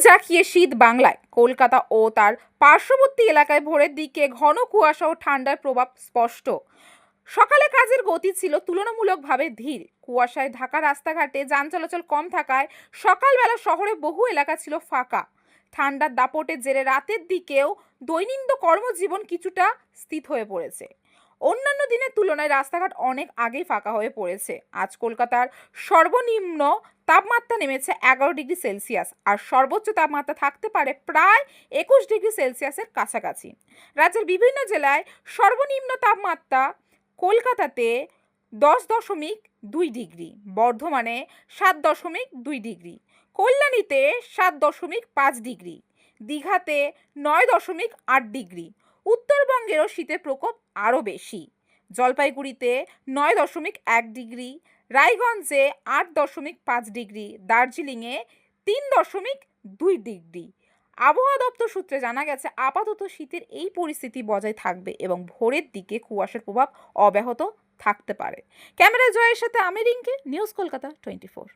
জাঁকিয়ে শীত বাংলায়। কলকাতা ও তার পার্শ্ববর্তী এলাকায় ভোরের দিকে ঘন কুয়াশা ও ঠান্ডার প্রভাব স্পষ্ট। সকালে কাজের গতি ছিল তুলনামূলকভাবে ধীর। কুয়াশায় ঢাকা রাস্তাঘাটে যান চলাচল কম থাকায় সকালবেলা শহরে বহু এলাকা ছিল ফাঁকা। ঠান্ডার দাপটের জেরে রাতের দিকেও দৈনন্দিন কর্মজীবন কিছুটা স্থির হয়ে পড়েছে। অন্যান্য দিনের তুলনায় রাস্তাঘাট অনেক আগেই ফাঁকা হয়ে পড়েছে। আজ কলকাতার সর্বনিম্ন তাপমাত্রা নেমেছে 11 ডিগ্রি সেলসিয়াস, আর সর্বোচ্চ তাপমাত্রা থাকতে পারে প্রায় 21 ডিগ্রি সেলসিয়াসের কাছাকাছি। রাজ্যের বিভিন্ন জেলায় সর্বনিম্ন তাপমাত্রা: কলকাতাতে 10.2 ডিগ্রি, বর্ধমানে 7.2 ডিগ্রি, কল্যাণীতে 7.5 ডিগ্রি, দীঘাতে 9.8 ডিগ্রি। উত্তরবঙ্গেরও শীতের প্রকোপ আরও বেশি। জলপাইগুড়িতে 9.1 ডিগ্রি, রায়গঞ্জে 8.5 ডিগ্রি, দার্জিলিংয়ে 3.2 ডিগ্রি। আবহাওয়া দপ্তর সূত্রে জানা গেছে, আপাতত শীতের এই পরিস্থিতি বজায় থাকবে এবং ভোরের দিকে কুয়াশার প্রভাব অব্যাহত থাকতে পারে। ক্যামেরায় জয়ের সাথে আমি রিঙ্কি, নিউজ কলকাতা 24।